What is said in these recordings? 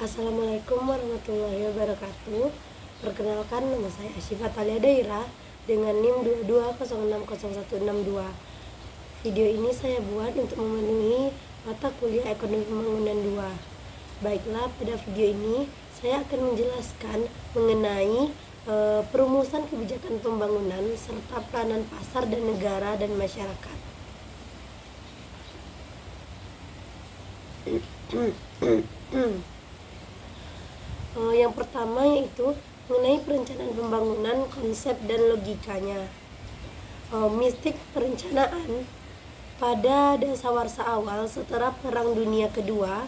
Assalamualaikum warahmatullahi wabarakatuh. Perkenalkan, nama saya Asyifa Talia Daira dengan NIM 22060162. Video ini saya buat untuk memenuhi mata kuliah Ekonomi Pembangunan 2. Baiklah, pada video ini saya akan menjelaskan mengenai perumusan kebijakan pembangunan serta peranan pasar dan negara dan masyarakat. Yang pertama yaitu mengenai perencanaan pembangunan, konsep dan logikanya. Mistik perencanaan pada dasawarsa awal setelah Perang Dunia Kedua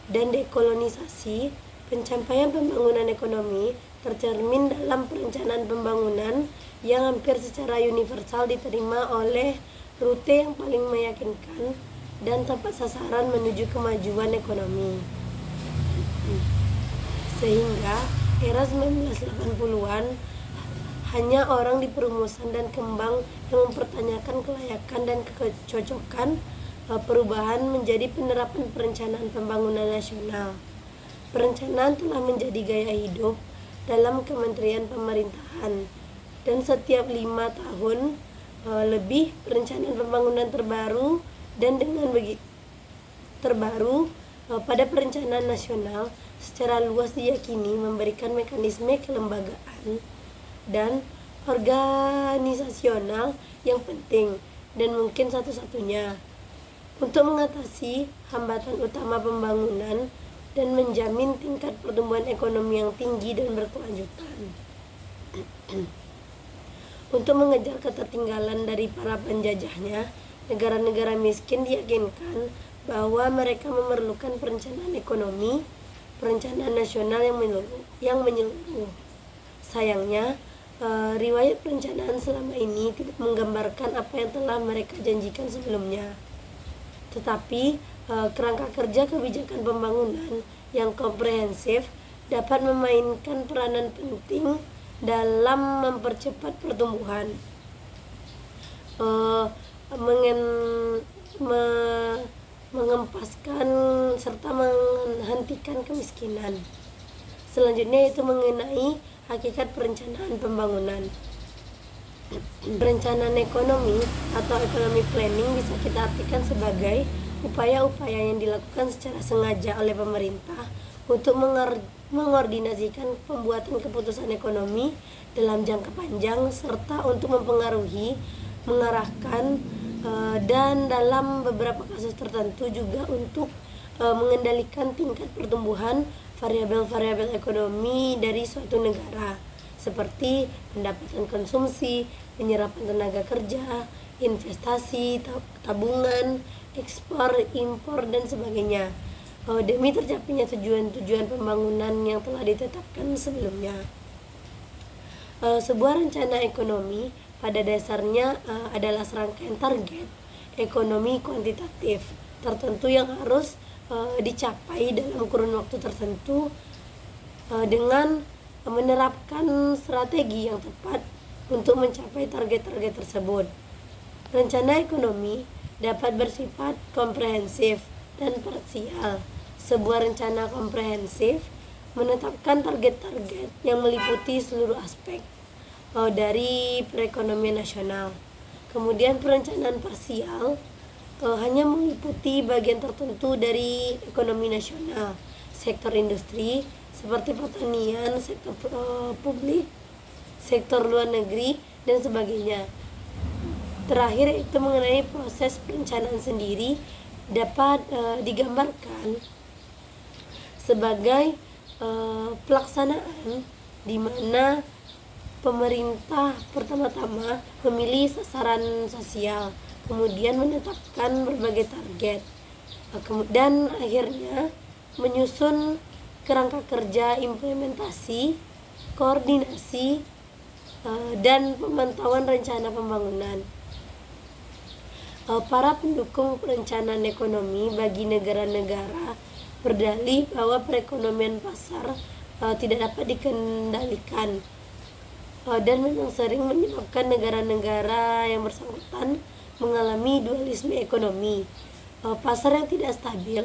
dan dekolonisasi, pencapaian pembangunan ekonomi tercermin dalam perencanaan pembangunan yang hampir secara universal diterima oleh rute yang paling meyakinkan dan tepat sasaran menuju kemajuan ekonomi. Sehingga era 1980-an hanya orang di perumusan dan kembang yang mempertanyakan kelayakan dan kecocokan perubahan menjadi penerapan perencanaan pembangunan nasional. Perencanaan telah menjadi gaya hidup dalam kementerian pemerintahan, dan setiap 5 tahun lebih perencanaan pembangunan terbaru dan dengan begitu terbaru pada perencanaan nasional secara luas diyakini memberikan mekanisme kelembagaan dan organisasional yang penting dan mungkin satu-satunya untuk mengatasi hambatan utama pembangunan dan menjamin tingkat pertumbuhan ekonomi yang tinggi dan berkelanjutan. Untuk mengejar ketertinggalan dari para penjajahnya, negara-negara miskin diyakinkan bahwa mereka memerlukan perencanaan ekonomi, perencanaan nasional yang menyeluruh. Sayangnya, riwayat perencanaan selama ini tidak menggambarkan apa yang telah mereka janjikan sebelumnya. Tetapi, kerangka kerja kebijakan pembangunan yang komprehensif dapat memainkan peranan penting dalam mempercepat pertumbuhan, mengempaskan serta menghentikan kemiskinan. Selanjutnya yaitu mengenai hakikat perencanaan pembangunan. Perencanaan ekonomi atau economic planning bisa kita artikan sebagai upaya-upaya yang dilakukan secara sengaja oleh pemerintah untuk mengordinasikan pembuatan keputusan ekonomi dalam jangka panjang serta untuk mempengaruhi, mengarahkan, dan dalam beberapa kasus tertentu juga untuk mengendalikan tingkat pertumbuhan variabel-variabel ekonomi dari suatu negara seperti pendapatan konsumsi, penyerapan tenaga kerja, investasi, tabungan, ekspor, impor, dan sebagainya, demi tercapainya tujuan-tujuan pembangunan yang telah ditetapkan sebelumnya. Sebuah rencana ekonomi pada dasarnya adalah serangkaian target ekonomi kuantitatif tertentu yang harus dicapai dalam kurun waktu tertentu dengan menerapkan strategi yang tepat untuk mencapai target-target tersebut. Rencana ekonomi dapat bersifat komprehensif dan parsial. Sebuah rencana komprehensif menetapkan target-target yang meliputi seluruh aspek dari perekonomian nasional. Kemudian perencanaan parsial hanya meliputi bagian tertentu dari ekonomi nasional, sektor industri seperti pertanian, sektor publik, sektor luar negeri, dan sebagainya. Terakhir itu mengenai proses perencanaan sendiri dapat digambarkan sebagai pelaksanaan di mana pemerintah pertama-tama memilih sasaran sosial, kemudian menetapkan berbagai target, dan akhirnya menyusun kerangka kerja implementasi, koordinasi, dan pemantauan rencana pembangunan. Para pendukung perencanaan ekonomi bagi negara-negara berdalih bahwa perekonomian pasar tidak dapat dikendalikan dan memang sering menyebabkan negara-negara yang bersangkutan mengalami dualisme ekonomi. Pasar yang tidak stabil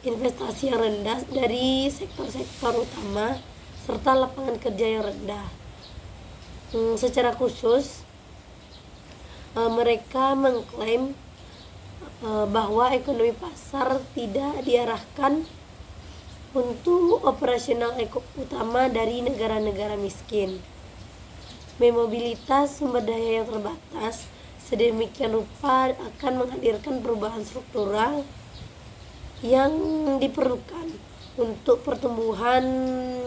investasi yang rendah dari sektor-sektor utama serta lapangan kerja yang rendah. Secara khusus mereka mengklaim bahwa ekonomi pasar tidak diarahkan untuk operasional utama dari negara-negara miskin. Mobilitas sumber daya yang terbatas sedemikian rupa akan menghadirkan perubahan struktural yang diperlukan untuk pertumbuhan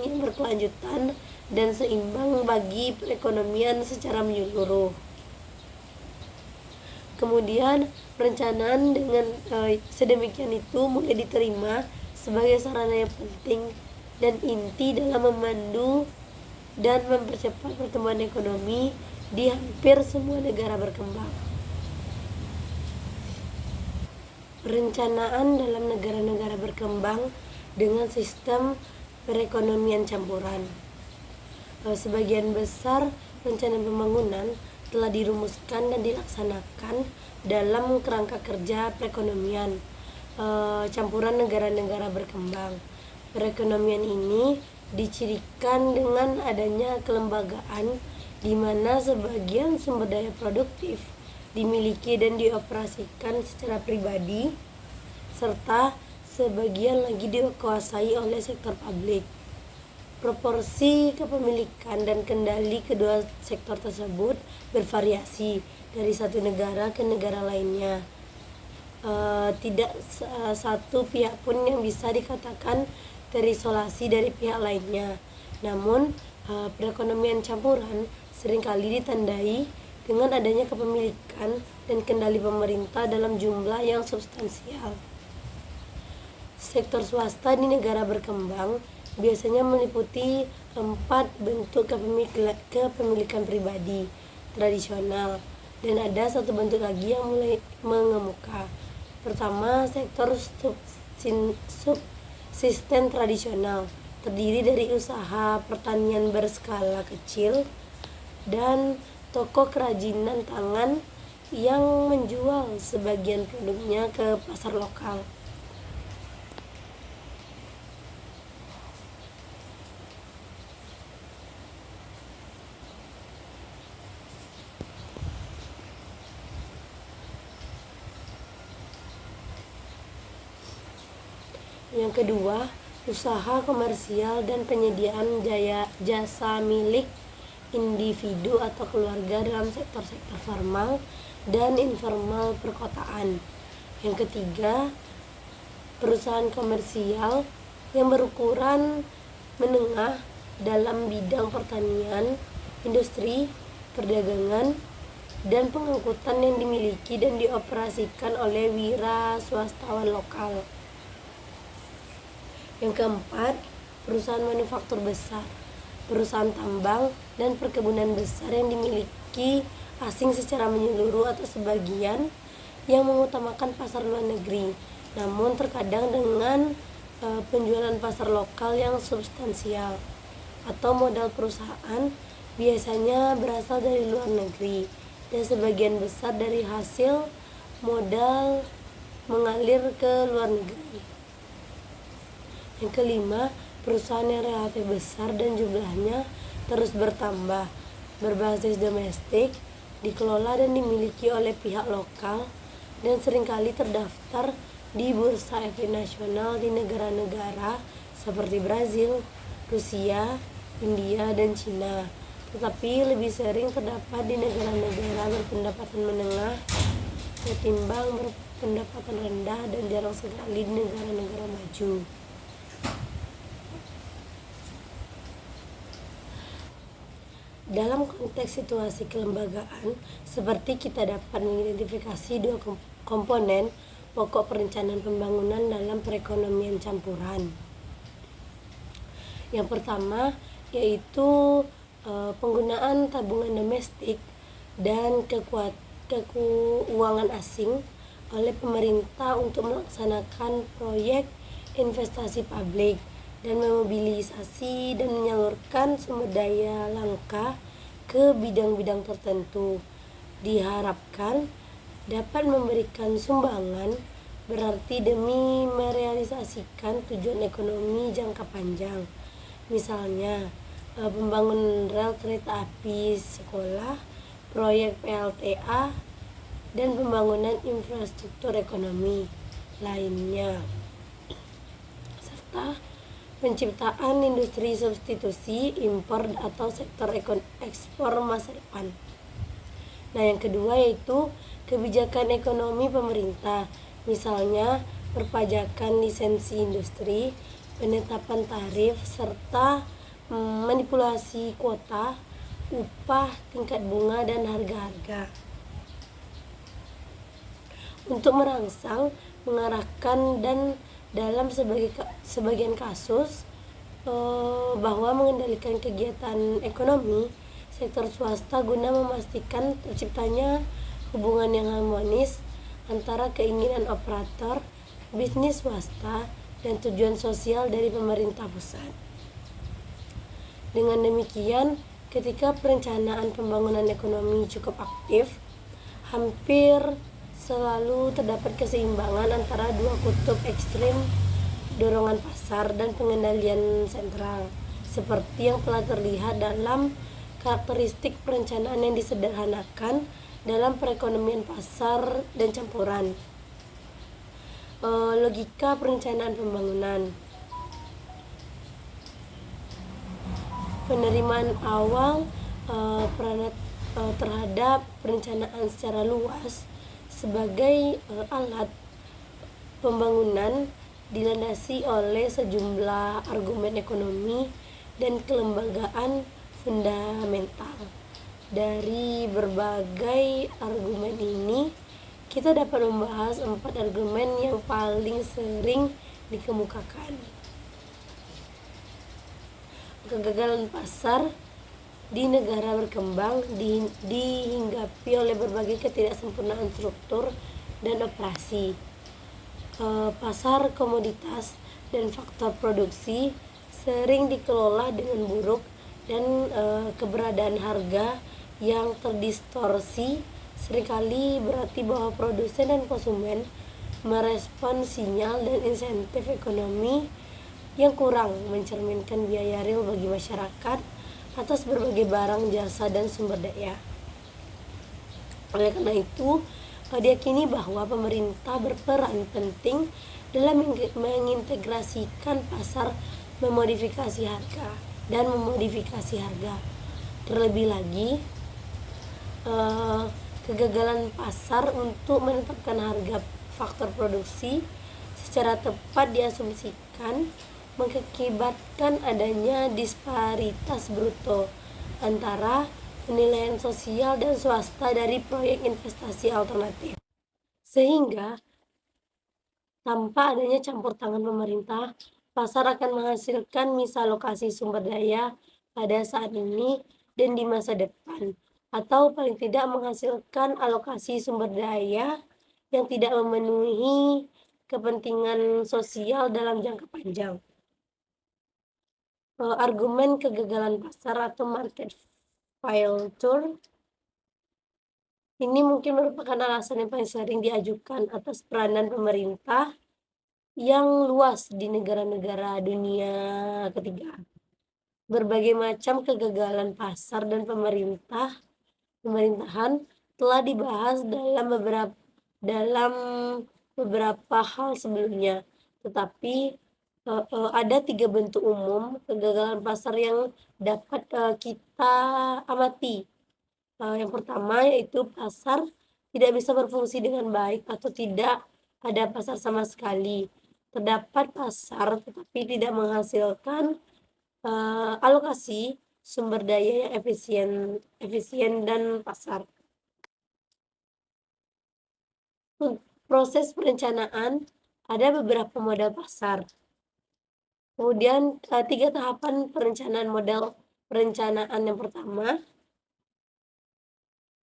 yang berkelanjutan dan seimbang bagi perekonomian secara menyeluruh. Kemudian perencanaan dengan sedemikian itu mulai diterima sebagai sarana yang penting dan inti dalam memandu dan mempercepat pertumbuhan ekonomi di hampir semua negara berkembang. Perencanaan dalam negara-negara berkembang dengan sistem perekonomian campuran. Sebagian besar rencana pembangunan telah dirumuskan dan dilaksanakan dalam kerangka kerja perekonomian campuran negara-negara berkembang. Perekonomian ini dicirikan dengan adanya kelembagaan di mana sebagian sumber daya produktif dimiliki dan dioperasikan secara pribadi serta sebagian lagi dikuasai oleh sektor publik. Proporsi kepemilikan dan kendali kedua sektor tersebut bervariasi dari satu negara ke negara lainnya. Tidak satu pihak pun yang bisa dikatakan terisolasi dari pihak lainnya. Namun, perekonomian campuran seringkali ditandai dengan adanya kepemilikan dan kendali pemerintah dalam jumlah yang substansial. Sektor swasta di negara berkembang biasanya meliputi 4 bentuk kepemilikan pribadi tradisional, dan ada satu bentuk lagi yang mulai mengemuka. Pertama, sektor subsisten tradisional terdiri dari usaha pertanian berskala kecil dan toko kerajinan tangan yang menjual sebagian produknya ke pasar lokal. Yang kedua, usaha komersial dan penyediaan jasa milik individu atau keluarga dalam sektor-sektor formal dan informal perkotaan. Yang ketiga, perusahaan komersial yang berukuran menengah dalam bidang pertanian, industri, perdagangan, dan pengangkutan yang dimiliki dan dioperasikan oleh wira swastawan lokal. Yang keempat, perusahaan manufaktur besar, perusahaan tambang, dan perkebunan besar yang dimiliki asing secara menyeluruh atau sebagian yang mengutamakan pasar luar negeri, namun terkadang dengan penjualan pasar lokal yang substansial. Atau modal perusahaan biasanya berasal dari luar negeri dan sebagian besar dari hasil modal mengalir ke luar negeri. Yang kelima, perusahaan yang relatif besar dan jumlahnya terus bertambah, berbasis domestik, dikelola dan dimiliki oleh pihak lokal, dan seringkali terdaftar di bursa efek nasional di negara-negara seperti Brazil, Rusia, India, dan Cina, tetapi lebih sering terdapat di negara-negara berpendapatan menengah ketimbang berpendapatan rendah dan jarang sekali di negara-negara maju. Dalam konteks situasi kelembagaan, seperti kita dapat mengidentifikasi dua komponen pokok perencanaan pembangunan dalam perekonomian campuran. Yang pertama yaitu penggunaan tabungan domestik dan keuangan asing oleh pemerintah untuk melaksanakan proyek investasi publik dan memobilisasi dan menyalurkan sumber daya langka ke bidang-bidang tertentu. Diharapkan dapat memberikan sumbangan berarti demi merealisasikan tujuan ekonomi jangka panjang. Misalnya, pembangunan rel kereta api sekolah, proyek PLTA, dan pembangunan infrastruktur ekonomi lainnya, serta penciptaan industri substitusi, impor atau sektor ekspor masa depan. Nah, yang kedua yaitu kebijakan ekonomi pemerintah, misalnya perpajakan lisensi industri, penetapan tarif, serta manipulasi kuota, upah, tingkat bunga, dan harga-harga. Untuk merangsang, mengarahkan, dan dalam sebagian kasus bahwa mengendalikan kegiatan ekonomi sektor swasta guna memastikan terciptanya hubungan yang harmonis antara keinginan operator bisnis swasta dan tujuan sosial dari pemerintah pusat. Dengan demikian, ketika perencanaan pembangunan ekonomi cukup aktif, hampir selalu terdapat keseimbangan antara dua kutub ekstrim, dorongan pasar dan pengendalian sentral, seperti yang telah terlihat dalam karakteristik perencanaan yang disederhanakan dalam perekonomian pasar dan campuran. Logika perencanaan pembangunan. Penerimaan awal terhadap perencanaan secara luas sebagai alat pembangunan dilandasi oleh sejumlah argumen ekonomi dan kelembagaan fundamental. Dari berbagai argumen ini, kita dapat membahas 4 argumen yang paling sering dikemukakan. Kegagalan pasar di negara berkembang dihinggapi oleh berbagai ketidaksempurnaan struktur dan operasi. Pasar komoditas dan faktor produksi sering dikelola dengan buruk dan keberadaan harga yang terdistorsi seringkali berarti bahwa produsen dan konsumen merespon sinyal dan insentif ekonomi yang kurang mencerminkan biaya real bagi masyarakat atas berbagai barang, jasa, dan sumber daya. Oleh karena itu, diyakini bahwa pemerintah berperan penting dalam mengintegrasikan pasar memodifikasi harga dan memodifikasi harga. Terlebih lagi, kegagalan pasar untuk menetapkan harga faktor produksi secara tepat diasumsikan mengakibatkan adanya disparitas bruto antara penilaian sosial dan swasta dari proyek investasi alternatif. Sehingga tanpa adanya campur tangan pemerintah, pasar akan menghasilkan misalokasi sumber daya pada saat ini dan di masa depan, atau paling tidak menghasilkan alokasi sumber daya yang tidak memenuhi kepentingan sosial dalam jangka panjang. Argumen kegagalan pasar atau market failure ini mungkin merupakan alasan yang paling sering diajukan atas peranan pemerintah yang luas di negara-negara dunia ketiga. Berbagai macam kegagalan pasar dan pemerintahan telah dibahas dalam beberapa hal sebelumnya, tetapi ada 3 bentuk umum kegagalan pasar yang dapat kita amati. Yang pertama yaitu pasar tidak bisa berfungsi dengan baik atau tidak ada pasar sama sekali. Terdapat pasar tetapi tidak menghasilkan alokasi sumber daya yang efisien dan pasar. Proses perencanaan ada beberapa model pasar. Kemudian 3 tahapan perencanaan model perencanaan. Yang pertama,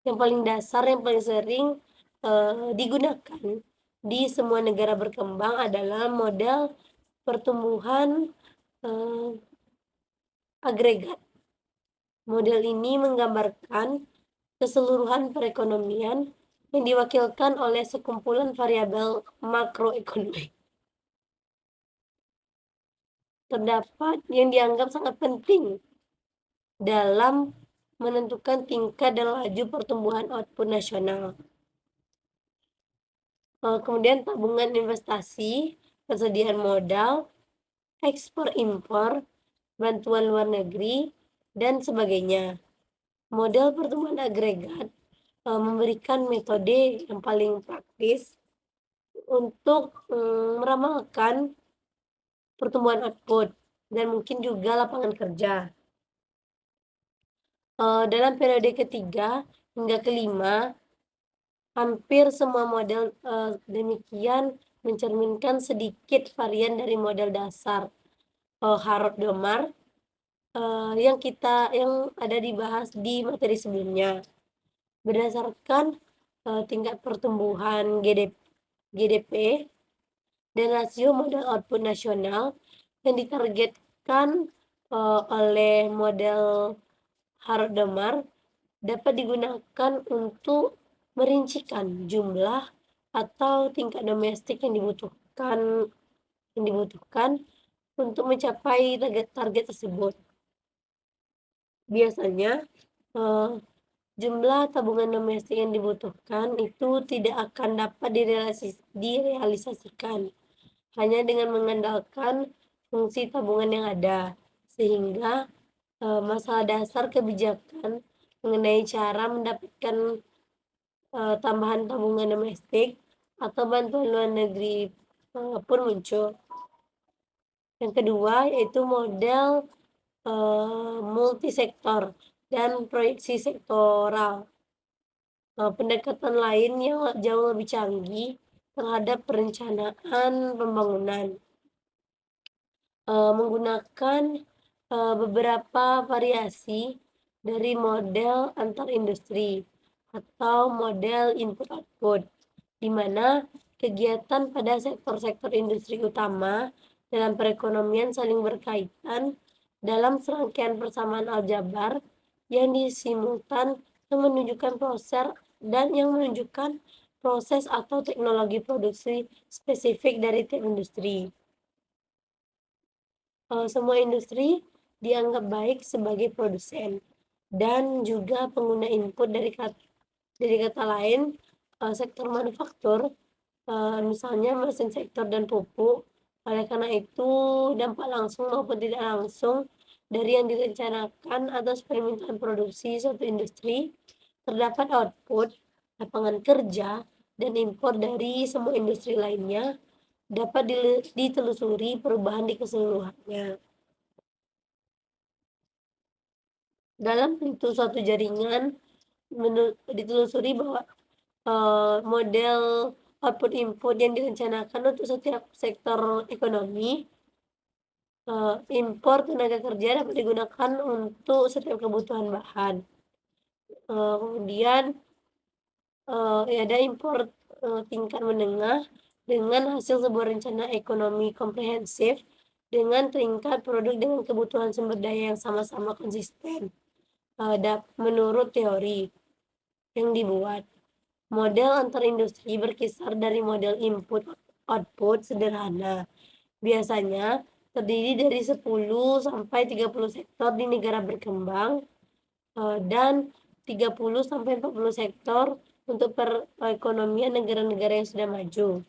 yang paling dasar, yang paling sering digunakan di semua negara berkembang adalah model pertumbuhan agregat. Model ini menggambarkan keseluruhan perekonomian yang diwakilkan oleh sekumpulan variabel makroekonomi. Terdapat yang dianggap sangat penting dalam menentukan tingkat dan laju pertumbuhan output nasional. Kemudian tabungan investasi, persediaan modal, ekspor impor, bantuan luar negeri, dan sebagainya. Model pertumbuhan agregat memberikan metode yang paling praktis untuk meramalkan pertumbuhan output dan mungkin juga lapangan kerja. Dalam periode ketiga hingga kelima, hampir semua model demikian mencerminkan sedikit varian dari model dasar Harrod-Domar yang ada dibahas di materi sebelumnya. Berdasarkan tingkat pertumbuhan GDP dan rasio modal output nasional yang ditargetkan oleh model Harrod-Domar dapat digunakan untuk merincikan jumlah atau tingkat domestik yang dibutuhkan untuk mencapai target tersebut. Biasanya, jumlah tabungan domestik yang dibutuhkan itu tidak akan dapat direalisasikan hanya dengan mengandalkan fungsi tabungan yang ada, sehingga masalah dasar kebijakan mengenai cara mendapatkan tambahan tabungan domestik atau bantuan luar negeri pun muncul. Yang kedua yaitu model multisektor dan proyeksi sektoral. Pendekatan lain yang jauh lebih canggih terhadap perencanaan pembangunan menggunakan beberapa variasi dari model antar industri atau model input-output, di mana kegiatan pada sektor-sektor industri utama dalam perekonomian saling berkaitan dalam serangkaian persamaan aljabar yang disimultan yang menunjukkan proses atau teknologi produksi spesifik dari tiap industri. Semua industri dianggap baik sebagai produsen dan juga pengguna input dari kata lain, sektor manufaktur, misalnya mesin sektor dan pupuk. Oleh karena itu, dampak langsung maupun tidak langsung dari yang direncanakan atas permintaan produksi suatu industri, terdapat output, lapangan kerja, dan impor dari semua industri lainnya dapat ditelusuri perubahan di keseluruhannya. Dalam bentuk suatu jaringan, ditelusuri bahwa model output input yang direncanakan untuk setiap sektor ekonomi, impor tenaga kerja dapat digunakan untuk setiap kebutuhan bahan. Kemudian ada impor tingkat menengah dengan hasil sebuah rencana ekonomi komprehensif dengan tingkat produk dengan kebutuhan sumber daya yang sama-sama konsisten. Menurut teori yang dibuat, model antar industri berkisar dari model input-output sederhana, biasanya terdiri dari 10 sampai 30 sektor di negara berkembang dan 30 sampai 40 sektor untuk perekonomian negara-negara yang sudah maju,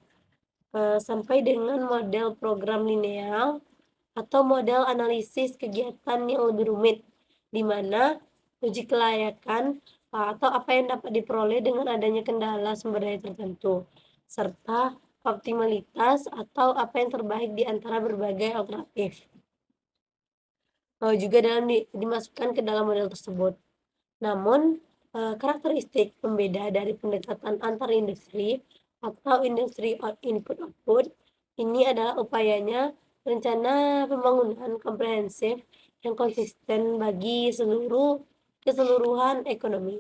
sampai dengan model program lineal atau model analisis kegiatan yang lebih rumit, di mana uji kelayakan atau apa yang dapat diperoleh dengan adanya kendala sumber daya tertentu, serta optimalitas atau apa yang terbaik di antara berbagai alternatif. Juga dimasukkan ke dalam model tersebut. Namun, karakteristik pembeda dari pendekatan antar industri atau industri input-output ini adalah upayanya rencana pembangunan komprehensif yang konsisten bagi keseluruhan ekonomi.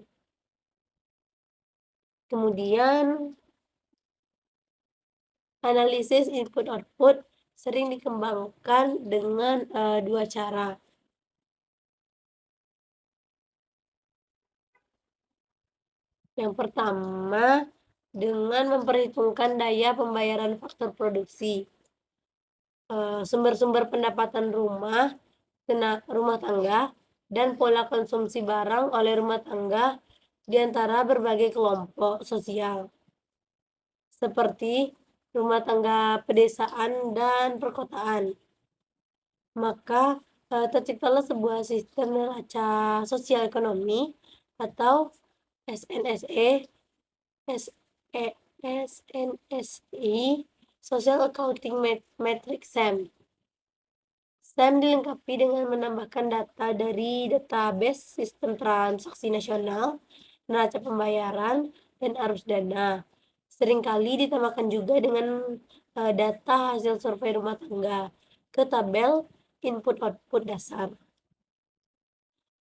Kemudian, analisis input-output sering dikembangkan dengan dua cara. Yang pertama, dengan memperhitungkan daya pembayaran faktor produksi, sumber-sumber pendapatan rumah tangga, dan pola konsumsi barang oleh rumah tangga di antara berbagai kelompok sosial, seperti rumah tangga pedesaan dan perkotaan. Maka, terciptalah sebuah sistem neraca sosial ekonomi atau SNSE SE SNSI, Social Accounting Metric SAM. SAM dilengkapi dengan menambahkan data dari database sistem transaksi nasional, neraca pembayaran, dan arus dana. Seringkali ditambahkan juga dengan data hasil survei rumah tangga ke tabel input-output dasar.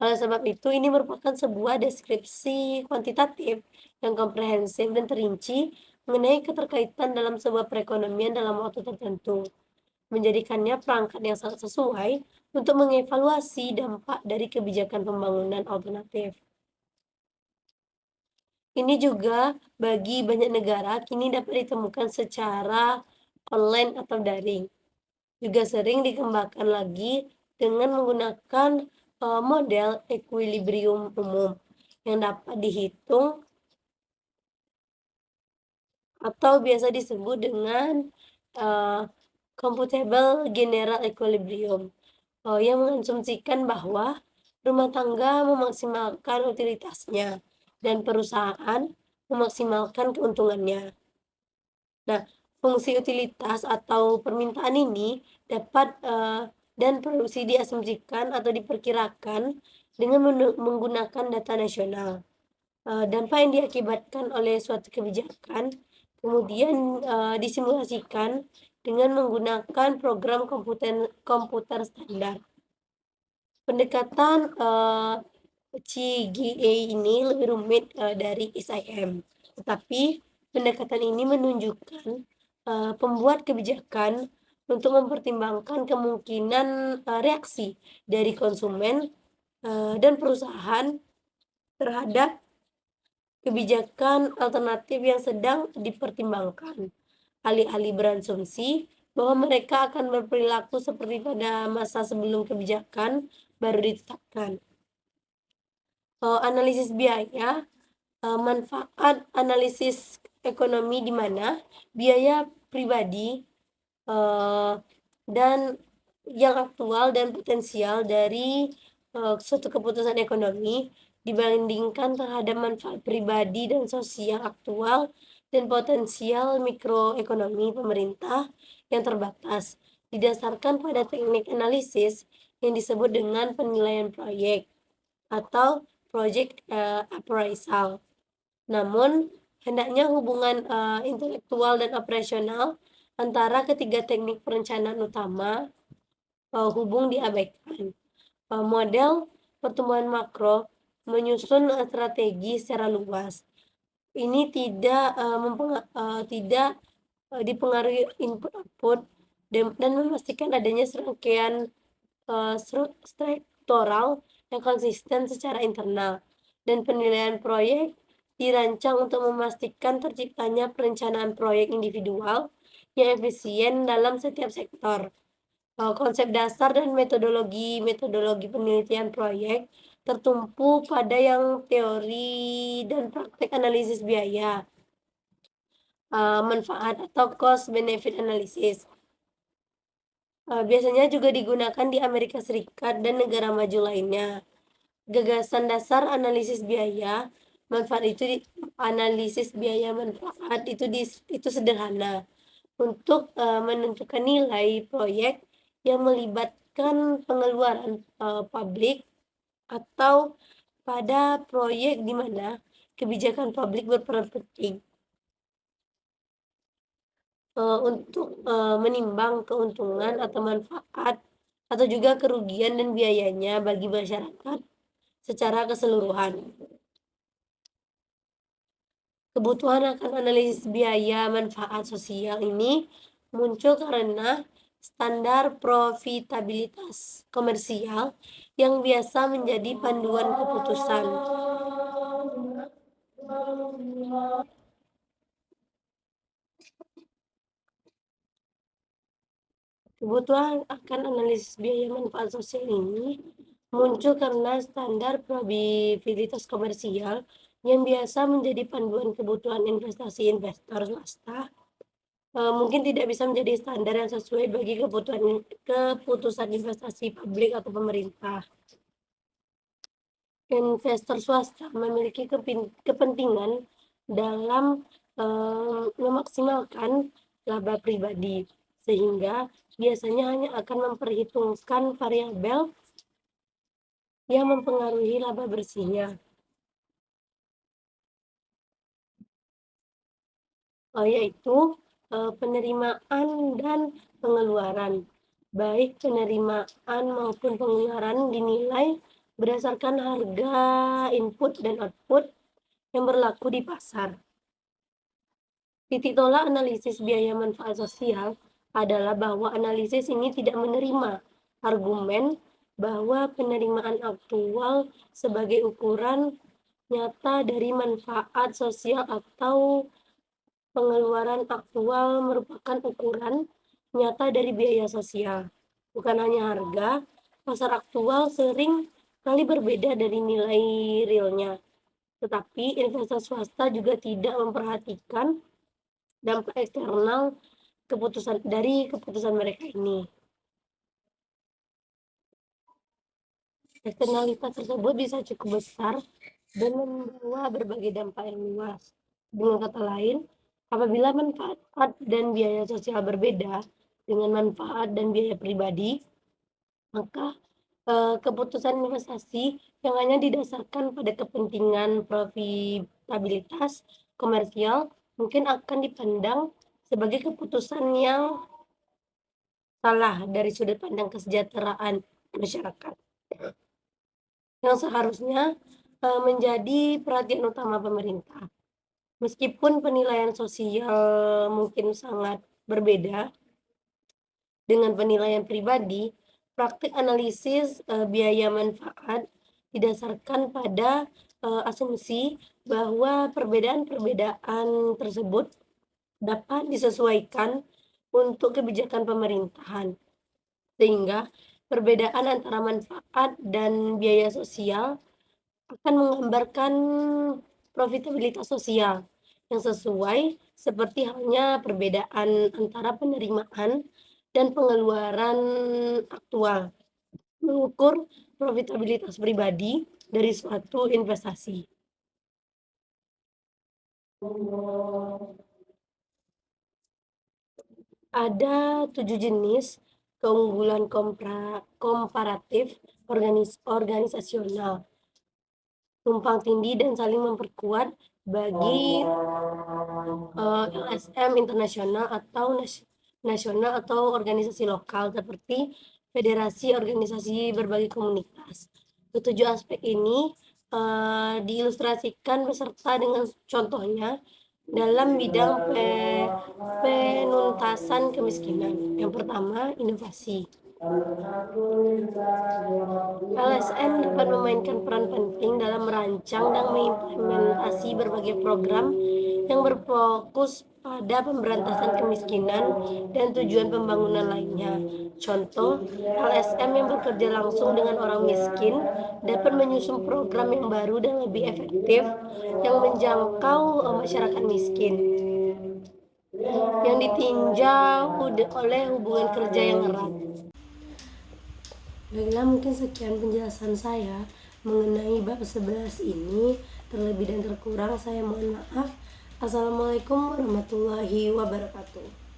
Oleh sebab itu, ini merupakan sebuah deskripsi kuantitatif yang komprehensif dan terinci mengenai keterkaitan dalam sebuah perekonomian dalam waktu tertentu, menjadikannya perangkat yang sangat sesuai untuk mengevaluasi dampak dari kebijakan pembangunan alternatif. Ini juga bagi banyak negara kini dapat ditemukan secara online atau daring. Juga sering dikembangkan lagi dengan menggunakan model equilibrium umum yang dapat dihitung atau biasa disebut dengan uh, computable general equilibrium, yang mengasumsikan bahwa rumah tangga memaksimalkan utilitasnya dan perusahaan memaksimalkan keuntungannya. Nah, fungsi utilitas atau permintaan ini dapat dan produksi diasumsikan atau diperkirakan dengan menggunakan data nasional. Dampak yang diakibatkan oleh suatu kebijakan kemudian disimulasikan dengan menggunakan program komputer standar. Pendekatan CGA ini lebih rumit dari SIM, tetapi pendekatan ini menunjukkan pembuat kebijakan untuk mempertimbangkan kemungkinan reaksi dari konsumen dan perusahaan terhadap kebijakan alternatif yang sedang dipertimbangkan. Alih-alih berasumsi bahwa mereka akan berperilaku seperti pada masa sebelum kebijakan baru ditetapkan. Analisis biaya, manfaat analisis ekonomi di mana biaya pribadi dan yang aktual dan potensial dari suatu keputusan ekonomi dibandingkan terhadap manfaat pribadi dan sosial aktual dan potensial mikroekonomi pemerintah yang terbatas, didasarkan pada teknik analisis yang disebut dengan penilaian proyek atau project appraisal. Namun, hendaknya hubungan intelektual dan operasional antara ketiga teknik perencanaan utama hubung diabaikan. Model pertumbuhan makro menyusun strategi secara luas. Ini tidak dipengaruhi input-output dan memastikan adanya serangkaian struktural yang konsisten secara internal, dan penilaian proyek dirancang untuk memastikan terciptanya perencanaan proyek individual yang efisien dalam setiap sektor. Konsep dasar dan metodologi penelitian proyek tertumpu pada yang teori dan praktek analisis biaya, manfaat atau cost benefit analysis. Biasanya juga digunakan di Amerika Serikat dan negara maju lainnya. Gagasan dasar analisis biaya manfaat analisis biaya manfaat itu sederhana untuk menentukan nilai proyek yang melibatkan pengeluaran publik atau pada proyek di mana kebijakan publik berperan penting untuk menimbang keuntungan atau manfaat atau juga kerugian dan biayanya bagi masyarakat secara keseluruhan. Kebutuhan akan analisis biaya manfaat sosial ini muncul karena standar profitabilitas komersial yang biasa menjadi panduan keputusan. Kebutuhan akan analisis biaya manfaat sosial ini muncul karena standar probabilitas komersial yang biasa menjadi panduan kebutuhan investasi investor swasta, mungkin tidak bisa menjadi standar yang sesuai bagi keputusan investasi publik atau pemerintah. Investor swasta memiliki kepentingan dalam, memaksimalkan laba pribadi, sehingga biasanya hanya akan memperhitungkan variabel yang mempengaruhi laba bersihnya, yaitu, penerimaan dan pengeluaran. Baik penerimaan maupun pengeluaran dinilai berdasarkan harga input dan output yang berlaku di pasar. Titik tolak analisis biaya manfaat sosial adalah bahwa analisis ini tidak menerima argumen bahwa penerimaan aktual sebagai ukuran nyata dari manfaat sosial atau pengeluaran aktual merupakan ukuran nyata dari biaya sosial. Bukan hanya harga, pasar aktual sering kali berbeda dari nilai realnya. Tetapi investor swasta juga tidak memperhatikan dampak eksternal keputusan mereka ini. Eksternalitas tersebut bisa cukup besar dan membawa berbagai dampak yang luas. Dengan kata lain, apabila manfaat dan biaya sosial berbeda dengan manfaat dan biaya pribadi, maka keputusan investasi yang hanya didasarkan pada kepentingan profitabilitas komersial mungkin akan dipandang sebagai keputusan yang salah dari sudut pandang kesejahteraan masyarakat, yang seharusnya menjadi perhatian utama pemerintah. Meskipun penilaian sosial mungkin sangat berbeda dengan penilaian pribadi, praktik analisis biaya manfaat didasarkan pada asumsi bahwa perbedaan-perbedaan tersebut dapat disesuaikan untuk kebijakan pemerintahan, sehingga perbedaan antara manfaat dan biaya sosial akan menggambarkan profitabilitas sosial yang sesuai, seperti halnya perbedaan antara penerimaan dan pengeluaran aktual mengukur profitabilitas pribadi dari suatu investasi. Ada 7 jenis keunggulan komparatif organisasional, tumpang tindih dan saling memperkuat bagi LSM internasional atau nasional atau organisasi lokal seperti federasi organisasi berbagai komunitas. Ketujuh aspek ini diilustrasikan beserta dengan contohnya dalam bidang penuntasan kemiskinan. Yang pertama, inovasi. LSM dapat memainkan peran penting dalam merancang dan mengimplementasi berbagai program yang berfokus pada pemberantasan kemiskinan dan tujuan pembangunan lainnya. Contoh, LSM yang bekerja langsung dengan orang miskin dapat menyusun program yang baru dan lebih efektif yang menjangkau masyarakat miskin yang ditinjau oleh hubungan kerja yang erat. Baiklah, mungkin sekian penjelasan saya mengenai bab 11 ini. Terlebih dan terkurang saya mohon maaf. Assalamualaikum warahmatullahi wabarakatuh.